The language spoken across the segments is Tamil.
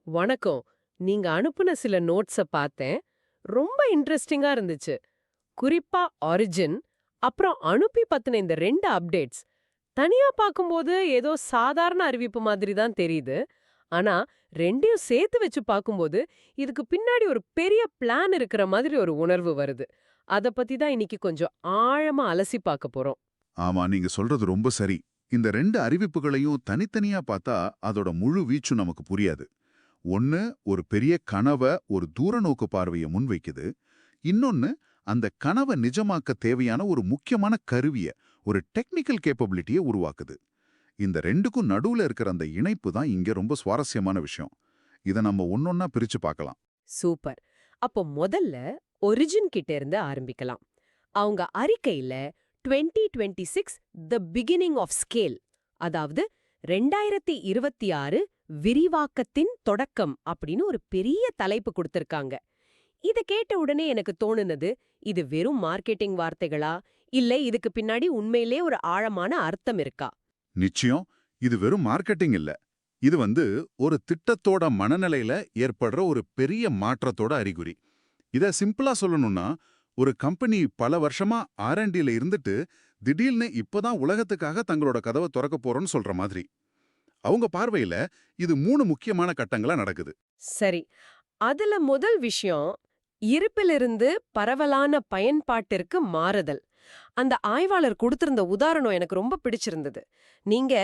வணக்கம். நீங்க அனுப்புன சில நோட்ஸ பார்த்தேன். ரொம்ப இன்ட்ரெஸ்டிங்கா இருந்துச்சு. குறிப்பா ஆரிஜின், அப்புறம் அனுப்பி பத்தின இந்த 2 அப்டேட்ஸ். தனியா பார்க்கும்போது ஏதோ சாதாரண அறிவிப்பு மாதிரி தான் தெரியுது. ஆனா 2யும் சேர்த்து வச்சு பார்க்கும்போது, இதுக்கு பின்னாடி ஒரு பெரிய பிளான் இருக்கிற மாதிரி ஒரு உணர்வு வருது. அத பத்தி தான் இன்னைக்கு கொஞ்சம் ஆழமா அலசி பார்க்க போறோம். ஆமா, நீங்க சொல்றது ரொம்ப சரி. இந்த 2 அறிவிப்புகளையும் தனித்தனியா பார்த்தா அதோட முழு வீச்சும் நமக்கு புரியாது. ஒண்ணு ஒரு பெரிய கனவ, ஒரு தூர நோக்கு பார்வைய முன்வைக்குது. இன்னொன்னு அந்த கனவ நிஜமாக்க தேவையான ஒரு முக்கியமான கருவிய, ஒரு டெக்னிக்கல் கேப்பபிலிட்டிய உருவாக்குது. இந்த 2க்கும் நடுவுல இருக்கிற அந்த இணைப்பு தான் இங்க ரொம்ப சுவாரஸ்யமான விஷயம். இத நம்ம ஒன்னொன்னா பிரிச்சு பார்க்கலாம். சூப்பர். அப்போ முதல்ல ஒரிஜின் கிட்ட இருந்து ஆரம்பிக்கலாம். அவங்க அறிக்கையில 2026 தி பிகினிங் ஆஃப் ஸ்கேல், அதாவது 2026 விரிவாக்கத்தின் தொடக்கம் அப்படின்னு ஒரு பெரிய தலைப்பு கொடுத்திருக்காங்க. இத கேட்ட உடனே எனக்கு தோணுனது, இது வெறும் மார்க்கெட்டிங் வார்த்தைகளா, இல்ல இதுக்கு பின்னாடி உண்மையிலே ஒரு ஆழமான அர்த்தம் இருக்கா? நிச்சயம், இது வெறும் மார்க்கெட்டிங் இல்ல. இது ஒரு திட்டத்தோட மனநிலையில ஏற்படுற ஒரு பெரிய மாற்றத்தோட அறிகுறி. இத சிம்பிளா சொல்லணும்னா, ஒரு கம்பெனி பல வருஷமா ஆர்&டில இருந்துட்டு திடீர்னு இப்பதான் உலகத்துக்காக தங்களோட கதவை திறக்க போறோம்னு சொல்ற மாதிரி. அவங்க பார்வையில இது 3 முக்கியமான கட்டங்களா நடக்குது. சரி. அதுல முதல் விஷயம், இருப்பிலிருந்து பரவலான பயன்பாட்டிற்கு மாறுதல். அந்த ஆய்வாளர் குடுத்திருந்த உதாரணம் எனக்கு ரொம்ப பிடிச்சிருந்தது. நீங்க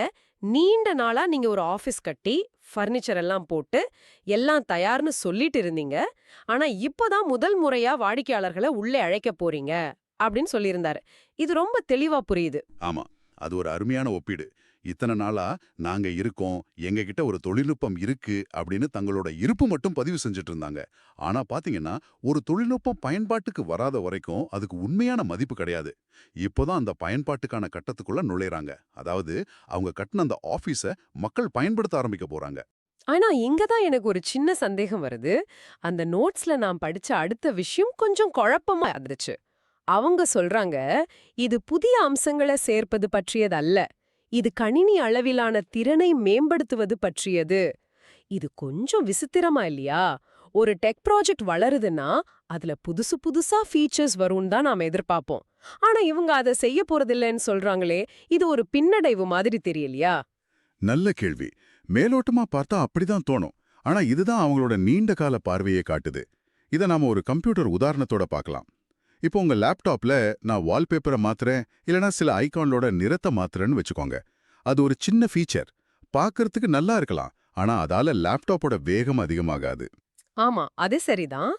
நீண்ட நாளா நீங்க ஒரு ஆபீஸ் கட்டி, ஃபர்னிச்சர் எல்லாம் போட்டு, எல்லாம் தயார்னு சொல்லிட்டு இருந்தீங்க. ஆனா இப்பதான் முதல் முறையா வாடிக்கையாளர்கள உள்ளே அழைக்க போறீங்க அப்படின்னு சொல்லியிருந்தாரு. இது ரொம்ப தெளிவா புரியுது. ஆமா, அது ஒரு அருமையான ஒப்பீடு. இத்தனை நாளா நாங்க இருக்கோம், எங்க கிட்ட ஒரு தொழில்நுட்பம் இருக்கு அப்படின்னு தங்களோட இருப்பு மட்டும் பதிவு செஞ்சுட்டு இருந்தாங்க. ஆனா பாத்தீங்கன்னா, ஒரு தொழில்நுட்பம் பயன்பாட்டுக்கு வராத வரைக்கும் அதுக்கு உண்மையான மதிப்பு கிடையாது. இப்போதான் அந்த பயன்பாட்டுக்கான கட்டத்துக்குள்ள நுழையறாங்க. அதாவது அவங்க கட்டின அந்த ஆபீஸ மக்கள் பயன்படுத்த ஆரம்பிக்க போறாங்க. ஆனா இங்க தான் எனக்கு ஒரு சின்ன சந்தேகம் வருது. அந்த நோட்ஸ்ல நான் படிச்ச அடுத்த விஷயம் கொஞ்சம் குழப்பமா இருந்துச்சு. அவங்க சொல்றாங்க, இது புதிய அம்சங்கள சேர்ப்பது பற்றியது அல்ல. இது கணினி அளவிலான திறனை மேம்படுத்துவது பற்றியது. இது கொஞ்சம் விசித்திரமா இல்லையா? ஒரு டெக் ப்ராஜெக்ட் வளருதுன்னா, அதுல புதுசு புதுசா ஃபீச்சர்ஸ் வரும்னு தான் நாம எதிர்பார்ப்போம். ஆனா இவங்க அத செய்ய போறதில்லன்னு சொல்றாங்களே, இது ஒரு பின்னடைவு மாதிரி தெரியலையா? நல்ல கேள்வி. மேலோட்டமா பார்த்தா அப்படிதான் தோணும். ஆனா இதுதான் அவங்களோட நீண்ட கால பார்வையை காட்டுது. இத நாம ஒரு கம்ப்யூட்டர் உதாரணத்தோட பார்க்கலாம். இப்போ உங்க லேப்டாப்ல நான் வால்பேப்பரை மாத்துறேன், இல்லனா சில ஐகான்லோட நிறத்தை மாத்துறேன்னு வச்சுக்கோங்க. அது ஒரு சின்ன ஃபீச்சர். பார்க்கறதுக்கு நல்லா இருக்கலாம். ஆனா அதால லேப்டாப்போட வேகம் அதிகமாகாது. ஆமா, அது சரிதான்.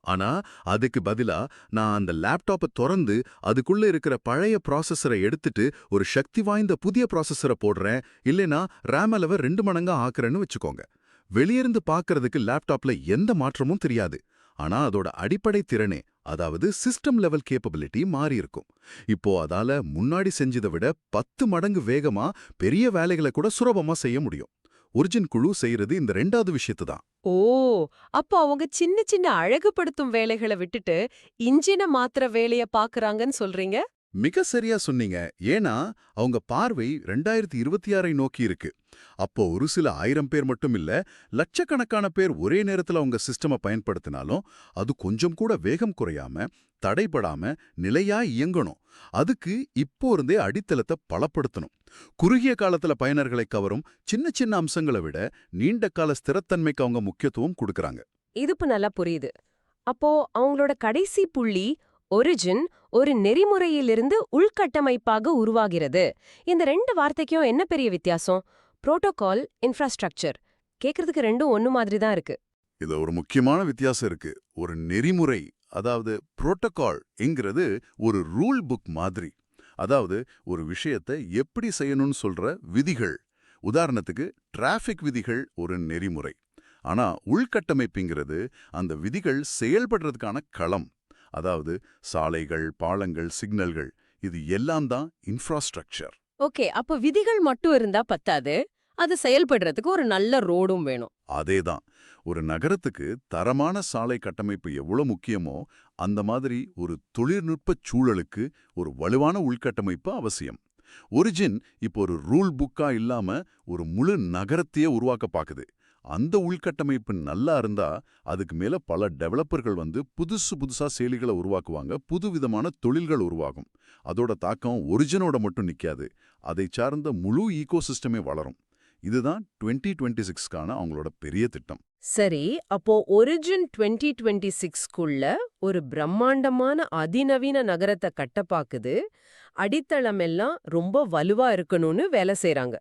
ஆனா அதுக்கு பதிலா நான் அந்த லேப்டாப்பை திறந்து அதுக்குள்ள இருக்கிற பழைய ப்ராசஸரை எடுத்துட்டு ஒரு சக்தி வாய்ந்த புதிய ப்ராசஸரை போடுறேன், இல்லைனா ரேம் அளவை 2 மடங்கா ஆக்குறேன்னு வச்சுக்கோங்க. வெளியிருந்து பார்க்கறதுக்கு லேப்டாப்ல எந்த மாற்றமும் தெரியாது. ஆனா அதோட அடிப்படை திறனே, அதாவது சிஸ்டம் லெவல் கேப்பபிலிட்டி மாறி இருக்கும். இப்போ அதால முன்னாடி செஞ்சதை விட 10 மடங்கு வேகமா பெரிய வேலைகளை கூட சுலபமா செய்ய முடியும். ஒரிஜின் குழு செய்யறது இந்த 2வது விஷயத்தை தான். ஓ! அப்போ அவங்க சின்ன சின்ன அழகுபடுத்தும் வேலைகள விட்டுட்டு, இன்ஜின மாத்துற வேலைய பாக்குறாங்கன்னு சொல்றீங்க? மிக சரியா சொன்னீங்க. ஏன்னா அவங்க பார்வை 2026ஐ நோக்கி இருக்கு. அப்போ ஒரு சில 1000 பேர் மட்டும் இல்ல, லட்சக்கணக்கான பேர் ஒரே நேரத்துல அவங்க சிஸ்டம பயன்படுத்தினாலும் அது கொஞ்சம் கூட வேகம் குறையாம, தடைபடாம நிலையா இயங்கணும். அதுக்கு இப்போ இருந்தே அடித்தளத்தை பலப்படுத்தணும். குறுகிய காலத்துல பயனர்களை கவரும் சின்ன சின்ன அம்சங்களை விட நீண்ட கால ஸ்திரத்தன்மைக்கு அவங்க முக்கியத்துவம் கொடுக்கறாங்க. இது இப்ப நல்லா புரியுது. அப்போ அவங்களோட கடைசி புள்ளி ஒரிஜின் ஒரு நெறிமுறையிலிருந்து உள்கட்டமைப்பாக உருவாகிறது. இந்த 2 வார்த்தைக்கும் என்ன பெரிய வித்தியாசம்? Protocol, infrastructure. கேக்குறதுக்கு 2ம் ஒண்ணு மாதிரி தான் இருக்கு. இது ஒரு முக்கியமான வித்தியாசம் இருக்கு. ஒரு நெறிமுறை, அதாவது புரோட்டோகால் என்கிறது ஒரு ரூல் புக் மாதிரி. அதாவது ஒரு விஷயத்தை எப்படி செய்யணும்னு சொல்ற விதிகள். உதாரணத்துக்கு டிராஃபிக் விதிகள் ஒரு நெறிமுறை. ஆனா உள்கட்டமைப்புங்கிறது அந்த விதிகள் செயல்படுறதுக்கான களம். அதாவது சாலைகள், பாலங்கள், சிக்னல்கள், இது எல்லாம் தான் இன்ஃப்ராஸ்ட்ரக்சர். ஓகே, அப்ப விதிகள் மட்டும் இருந்தா பத்தாது. அது செயல்படுறதுக்கு ஒரு நல்ல ரோடும் வேணும். அதேதான். ஒரு நகரத்துக்கு தரமான சாலை கட்டமைப்பு எவ்வளவு முக்கியமோ, அந்த மாதிரி ஒரு தொழில்நுட்பச் சூழலுக்கு ஒரு வலுவான உள்கட்டமைப்பு அவசியம். ஒரிஜின் இப்போ ஒரு ரூல் புக்கா இல்லாம ஒரு முழு நகரத்தையே உருவாக்க பாக்குது. அந்த உள்கட்டமைப்பு நல்லா இருந்தா அதுக்கு மேல பல டெவலப்பர்கள் வந்து புதுசா செயலிகளை உருவாக்குவாங்க, புதுவிதமான தொழில்கள் உருவாகும். அதோட தாக்கம் ஒரிஜினோட மட்டும் நிக்காது, அதை சார்ந்த முழு ஈகோசிஸ்டமே வளரும். இதுதான் 2026க்கான அவங்களோட பெரிய திட்டம். சரி, அப்போ ஒரிஜின் 2026க்குள்ள ஒரு பிரம்மாண்டமான அதிநவீன நகரத்தை கட்ட பாக்குது. அடித்தளம் எல்லாம் ரொம்ப வலுவா இருக்கணும்னு வேலை செய்றாங்க.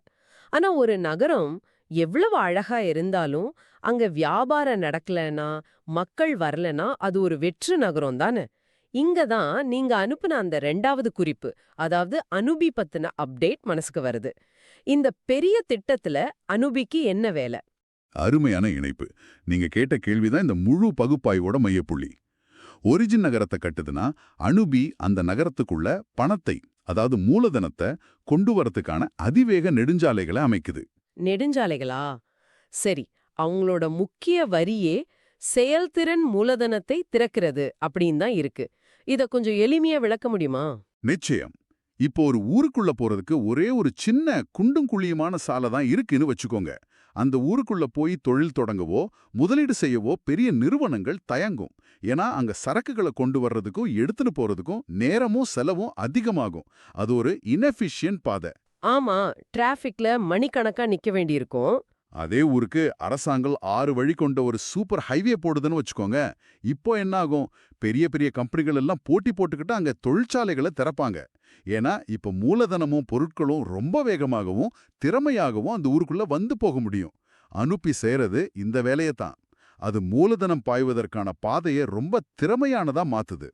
ஆனா ஒரு நகரம் எவ்வளவு அழகா இருந்தாலும் அங்க வியாபாரம் நடக்கலனா, மக்கள் வரலனா அது ஒரு வெற்று நகரம் தானே. இங்க தான் நீங்க அனுப்புன அந்த 2வது குறிப்பு, அதாவது அனுபி பத்தின அப்டேட் மனசுக்கு வருது. இந்த பெரிய திட்டத்துல அனுபிக்கு என்ன வேலை? அருமையான இணைப்பு. நீங்க கேட்ட கேள்விதான் இந்த முழு பகுப்பாய்வோட மையப்புள்ளி. ஒரிஜின் நகரத்தை கட்டுதுன்னா அனுபி அந்த நகரத்துக்குள்ள பணத்தை, அதாவது மூலதனத்தை கொண்டு வரதுக்கான அதிவேக நெடுஞ்சாலைகளை அமைக்குது. நெடுஞ்சாலைகளா? சரி, அவங்களோட முக்கிய வரியே செயல்திறன் மூலதனத்தை திறக்கிறது அப்படின்னு தான் இருக்கு. இத கொஞ்சம் எளிமையா விளக்க முடியுமா? நிச்சயம். இப்போ ஒரு ஊருக்குள்ள போறதுக்கு ஒரே ஒரு சின்ன குண்டும் குழியுமான சாலை தான் இருக்குன்னு வச்சுக்கோங்க. அந்த ஊருக்குள்ள போய் தொழில் தொடங்கவோ முதலீடு செய்யவோ பெரிய நிறுவனங்கள் தயங்கும். ஏன்னா அங்க சரக்குகளை கொண்டு வர்றதுக்கும் எடுத்துன்னு போறதுக்கும் நேரமும் செலவும் அதிகமாகும். அது ஒரு இன்எஃபிஷியன்ட் பாதை. ஆமா, டிராஃபிக்ல மணிக்கணக்கா நிக்க வேண்டியிருக்கும். அதே ஊருக்கு அரசாங்கம் 6 வழி கொண்ட ஒரு சூப்பர் ஹைவே போடுதுன்னு வச்சுக்கோங்க. இப்போ என்ன ஆகும்? பெரிய பெரிய கம்பெனிகள் எல்லாம் போட்டி போட்டுக்கிட்டு அங்க தொழிற்சாலைகளை திறப்பாங்க. ஏன்னா இப்ப மூலதனமும் பொருட்களும் ரொம்ப வேகமாகவும் திறமையாகவும் அந்த ஊருக்குள்ள வந்து போக முடியும். அனுப்பி செய்யறது இந்த வேலையை தான். அது மூலதனம் பாய்வதற்கான பாதையை ரொம்ப திறமையானதா மாத்துது.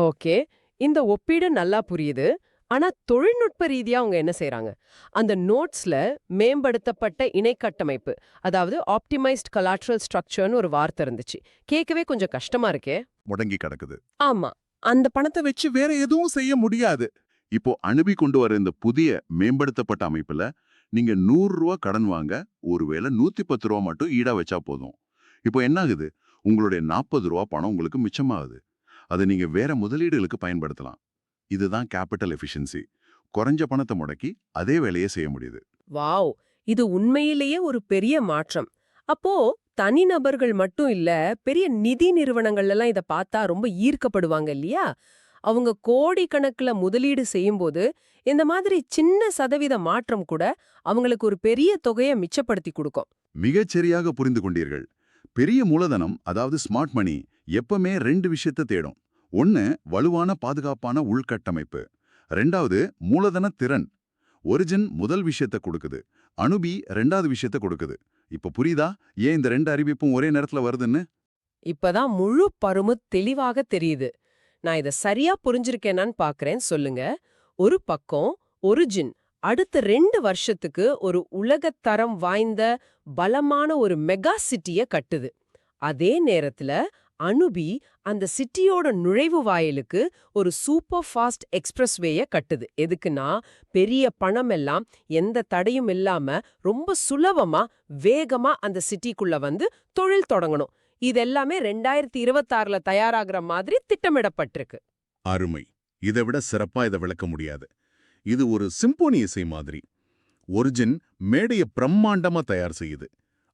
ஓகே, இந்த ஒப்பீடு நல்லா புரியுது. ஆனா தொழில்நுட்ப ரீதியா அவங்க என்ன செய்றாங்க? அந்த நோட்ஸ்ல மேம்படுத்தப்பட்ட இணைக்கட்டமைப்பு, அதாவது ஆப்டிமைஸ்ட் கொலாட்ரல் ஸ்ட்ரக்சர்னு ஒரு வார்த்தை இருந்துச்சு. கேட்கவே கொஞ்சம் கஷ்டமா இருக்கே. முடங்கி கிடக்குது. ஆமா. அந்த பணத்தை வச்சு வேற எதுவும் செய்ய முடியாது. இப்போ அனுப்பி கொண்டு வர இந்த புதிய மேம்படுத்தப்பட்ட அமைப்புல நீங்க 100 ரூபா கடன் வாங்க ஒருவேளை 110 ரூபா மட்டும் ஈடா வச்சா போதும். இப்போ என்ன ஆகுது? உங்களுடைய 40 ரூபா பணம் உங்களுக்கு மிச்சமாகுது. அதை நீங்க வேற முதலீடுகளுக்கு பயன்படுத்தலாம். இதுதான் கேபிட்டல் எஃபிஷியன்சி. குறைஞ்ச பணத்தை முடக்கி அதே வேலையை செய்ய முடியுது. வாவ்! இது உண்மையிலேயே ஒரு பெரிய மாற்றம். அப்போ தனிநபர்கள் மட்டும் இல்ல, பெரிய நிதி நிறுவனங்கள் எல்லாம் இத பார்த்தா ரொம்ப ஈர்க்கப்படுவாங்க இல்லையா? அவங்க கோடிக்கணக்குல முதலீடு செய்யும்போது இந்த மாதிரி சின்ன சதவீத மாற்றம் கூட அவங்களுக்கு ஒரு பெரிய தொகையை மிச்சப்படுத்தி கொடுக்கும். மிகச்சரியாக புரிந்து கொண்டீர்கள். பெரிய மூலதனம், அதாவது ஸ்மார்ட் மணி, எப்பவுமே 2 விஷயத்தை தேடும். ஒன்னு வலுவான பாதுகாப்பான உள்கட்டமைப்பு. 2வது மூலதன திறன். ஒரிஜின் முதல் விஷயத்தை கொடுக்குது, அனுபி 2வது விஷயத்தை கொடுக்குது. இப்ப புரியுதா ஏன் இந்த 2 அறிவிப்பும் ஒரே நேரத்துல வருதுன்னு? இப்பதான் முழு பருமு தெளிவாக தெரியுது. நான் இத சரியா புரிஞ்சிருக்கேனான்னு பாக்குறேன், சொல்லுங்க. ஒரு பக்கம் ஒரிஜின் அடுத்த 2 வருஷத்துக்கு ஒரு உலகத்தரம் வாய்ந்த பலமான ஒரு மெகா சிட்டிய கட்டுது. அதே நேரத்துல அனுபி அந்த சிட்டியோட நுழைவு வாயிலுக்கு ஒரு சூப்பர் ஃபாஸ்ட் எக்ஸ்பிரஸ்வேய கட்டுது. எதுக்குன்னா பெரிய பணம் எல்லாம் எந்த தடையும் இல்லாம ரொம்ப சுலபமா வேகமா அந்த சிட்டிக்குள்ள வந்து தொழில் தொடங்கணும். இதெல்லாமே 2026ல தயாராகிற மாதிரி திட்டமிடப்பட்டிருக்கு. அருமை. இதை விட சிறப்பா இதை விளக்க முடியாது. இது ஒரு சிம்போனி இசை மாதிரி. ஒரிஜின் மேடைய பிரம்மாண்டமா தயார் செய்யுது.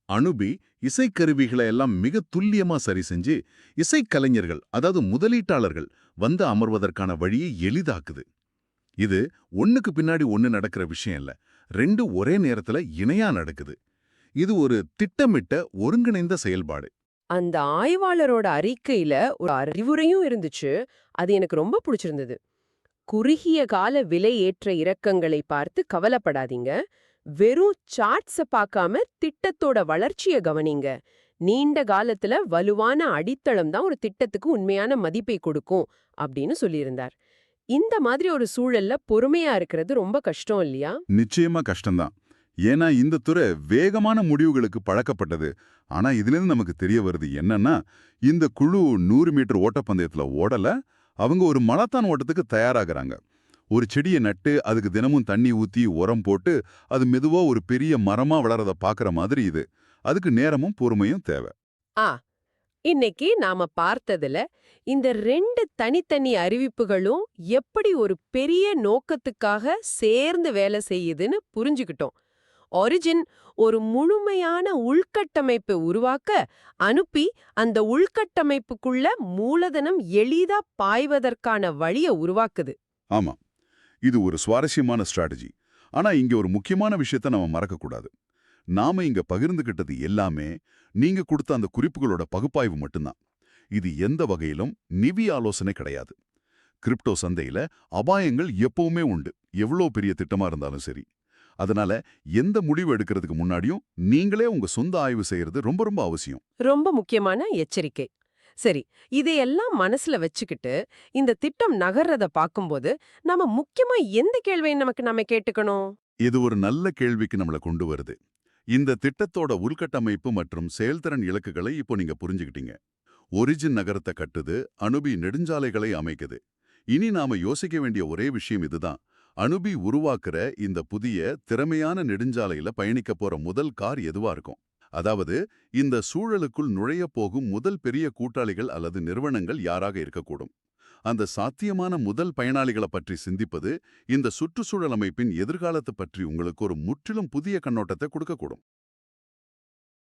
அனுபி இசைக்கருவிகளை எல்லாம் மிக துல்லியமா சரி செஞ்சு இசைக்கலைஞர்கள், அதாவது முதலீட்டாளர்கள் வந்து அமர்வதற்கான வழியை எளிதாக்குது. இது ஒண்ணுக்கு பின்னாடி ஒண்ணு நடக்கிற விஷயம் இல்ல, 2 ஒரே நேரத்துல இணையா நடக்குது. இது ஒரு திட்டமிட்ட ஒருங்கிணைந்த செயல்பாடு. அந்த ஆய்வாளரோட அறிக்கையில ஒரு அறிவுரையும் இருந்துச்சு. அது எனக்கு ரொம்ப பிடிச்சிருந்தது. குறுகிய கால விலை ஏற்ற இறக்கங்களை பார்த்து கவலைப்படாதீங்க. வெறும் சார்ட்ஸ பார்க்காம திட்டத்தோட வளர்ச்சிய கவனிங்க. நீண்ட காலத்துல வலுவான அடித்தளம் தான் ஒரு திட்டத்துக்கு உண்மையான மதிப்பை கொடுக்கும் அப்படின்னு சொல்லியிருந்தார். இந்த மாதிரி ஒரு சூழல்ல பொறுமையா இருக்கிறது ரொம்ப கஷ்டம் இல்லையா? நிச்சயமா கஷ்டம்தான். ஏன்னா இந்த துறை வேகமான முடிவுகளுக்கு பழக்கப்பட்டது. ஆனா இதிலிருந்து நமக்கு தெரிய வருது என்னன்னா, இந்த குழு 100 மீட்டர் ஓட்டப்பந்தயத்துல ஓடல, அவங்க ஒரு மராத்தான் ஓட்டத்துக்கு தயாராகிறாங்க. ஒரு செடியை நட்டு அதுக்கு தினமும் தண்ணி ஊத்தி உரம் போட்டு அது மெதுவா ஒரு பெரிய மரமா வளரத பாக்குற மாதிரி இது. அதுக்கு நேரமும் பொறுமையும் தேவை. ஆ, இன்னைக்கு நாம பார்த்ததுல இந்த 2 தனித்தனி அறிவிப்புகளும் எப்படி ஒரு பெரிய நோக்கத்துக்காக சேர்ந்து வேலை செய்யுதுன்னு புரிஞ்சுக்கிட்டோம். ஒரிஜின் ஒரு முழுமையான உள்கட்டமைப்பை உருவாக்க அனுப்பி அந்த உள்கட்டமைப்புக்குள்ள மூலதனம் எளிதா பாய்வதற்கான வழியை உருவாக்குது. ஆமா, இது ஒரு சுவாரஸ்யமான ஸ்ட்ராட்டஜி. ஆனா இங்க ஒரு முக்கியமான விஷயத்த நம்ம மறக்கக்கூடாது. நாம இங்க பகிர்ந்துகிட்டது எல்லாமே நீங்க கொடுத்த அந்த குறிப்புகளோட பகுப்பாய்வு மட்டும்தான். இது எந்த வகையிலும் நிதி ஆலோசனை கிடையாது. கிரிப்டோ சந்தையில அபாயங்கள் எப்பவுமே உண்டு, எவ்வளோ பெரிய திட்டமா இருந்தாலும் சரி. அதனால எந்த முடிவு எடுக்கிறதுக்கு முன்னாடியும் நீங்களே உங்க சொந்த ஆய்வு செய்யறது ரொம்ப ரொம்ப அவசியம். ரொம்ப முக்கியமான எச்சரிக்கை. சரி, இதையெல்லாம் மனசுல வச்சுக்கிட்டு இந்த திட்டம் நகர்றத பாக்கும்போது நாம முக்கியமா எந்த கேள்வியை நாம கேட்டுக்கணும்? இது ஒரு நல்ல கேள்விக்கு நம்மள கொண்டு வருது. இந்த திட்டத்தோட உள்கட்டமைப்பு மற்றும் செயல்திறன் இலக்குகளை இப்போ நீங்க புரிஞ்சுக்கிட்டீங்க. ஒரிஜின் நகரத்தை கட்டுது, அனுபி நெடுஞ்சாலைகளை அமைக்குது. இனி நாம யோசிக்க வேண்டிய ஒரே விஷயம் இதுதான். அனுபி உருவாக்குற இந்த புதிய திறமையான நெடுஞ்சாலையில பயணிக்க போற முதல் கார் எதுவா இருக்கும்? அதாவது இந்த சூழலுக்குள் நுழைய போகும் முதல் பெரிய கூட்டாளிகள் அல்லது நிறுவனங்கள் யாராக இருக்கக்கூடும்? அந்த சாத்தியமான முதல் பயனாளிகளை பற்றி சிந்திப்பது இந்த சுற்றுச்சூழல் அமைப்பின் எதிர்காலத்தை பற்றி உங்களுக்கு ஒரு முற்றிலும் புதிய கண்ணோட்டத்தை கொடுக்கக்கூடும்.